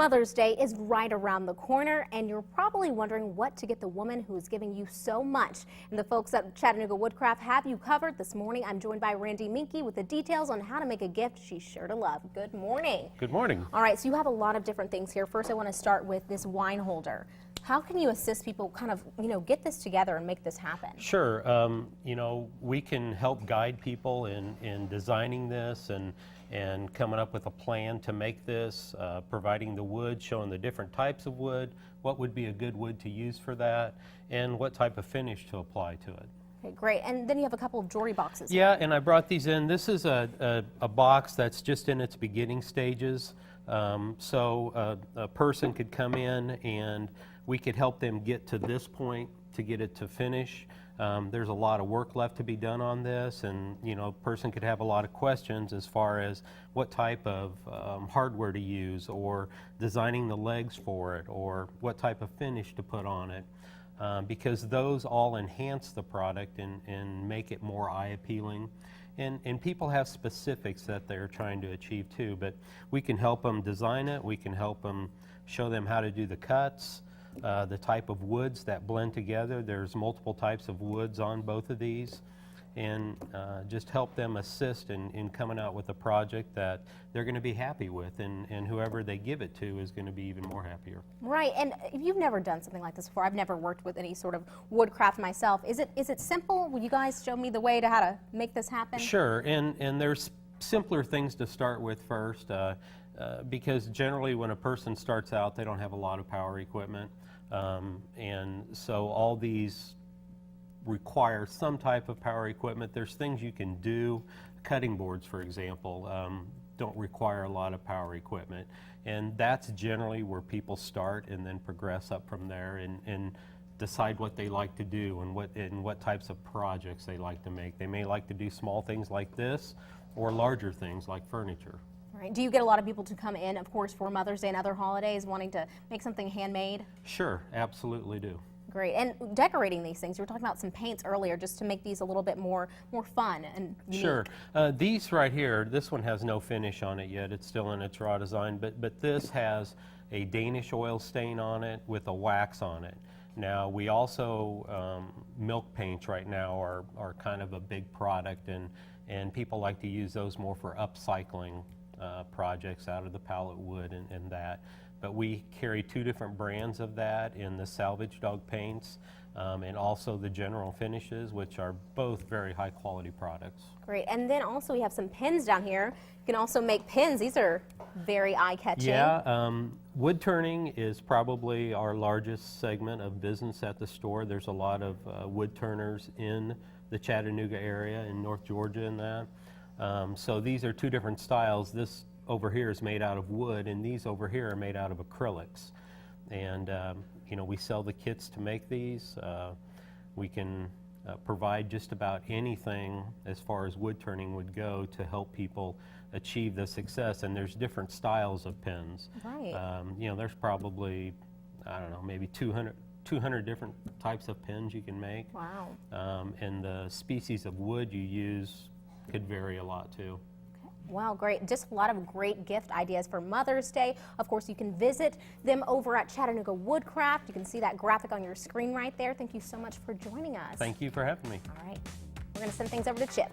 Mother's Day is right around the corner, and you're probably wondering what to get the woman who is giving you so much. And the folks at Chattanooga Woodcraft have you covered. This morning, I'm joined by Randy Minke with the details on how to make a gift she's sure to love. Good morning. Good morning. All right, so you have a lot of different things here. First, I want to start with this wine holder. How can you assist people kind of, get this together and make this happen? Sure. We can help guide people in designing this and coming up with a plan to make this, providing the wood, showing the different types of wood, what would be a good wood to use for that, and what type of finish to apply to it. Okay, great. And then you have a couple of jewelry boxes. Yeah, and I brought these in. This is a box that's just in its beginning stages. So a person could come in and we could help them get to this point to get it to finish. There's a lot of work left to be done on this, and a person could have a lot of questions as far as what type of hardware to use, or designing the legs for it, or what type of finish to put on it, because those all enhance the product and make it more eye appealing. And people have specifics that they're trying to achieve too, but we can help them design it, we can help them show them how to do the cuts, the type of woods that blend together. There's multiple types of woods on both of these, and just help them assist in coming out with a project that they're going to be happy with, and whoever they give it to is going to be even more happier. Right, and if you've never done something like this before, I've never worked with any sort of woodcraft myself. Is it simple? Will you guys show me the way to how to make this happen? Sure, and there's simpler things to start with first. Because generally when a person starts out, they don't have a lot of power equipment, and so all these require some type of power equipment. There's things you can do. Cutting boards, for example, don't require a lot of power equipment, and that's generally where people start and then progress up from there and decide what they like to do and what types of projects they like to make. They may like to do small things like this, or larger things like furniture. Right. Do you get a lot of people to come in, of course, for Mother's Day and other holidays, wanting to make something handmade? Sure, absolutely do. Great. And decorating these things, you were talking about some paints earlier, just to make these a little bit more fun and unique. Sure. These right here, this one has no finish on it yet. It's still in its raw design, but this has a Danish oil stain on it with a wax on it. Now, we also, milk paints right now are kind of a big product, and people like to use those more for upcycling projects out of the pallet wood and that. But we carry two different brands of that in the salvage dog paints and also the general finishes, which are both very high quality products. Great. And then also we have some pins down here. You can also make pins. These are very eye-catching. Yeah, wood turning is probably our largest segment of business at the store. There's a lot of wood turners in the Chattanooga area, in North Georgia and that. So these are two different styles. This over here is made out of wood, and these over here are made out of acrylics. And we sell the kits to make these. We can provide just about anything as far as wood turning would go to help people achieve the success. And there's different styles of pins. Right. There's probably, I don't know, maybe 200 different types of pins you can make. Wow. And the species of wood you use could vary a lot too. Wow, great. Just a lot of great gift ideas for Mother's Day. Of course, you can visit them over at Chattanooga Woodcraft. You can see that graphic on your screen right there. Thank you so much for joining us. Thank you for having me. All right. We're going to send things over to Chip.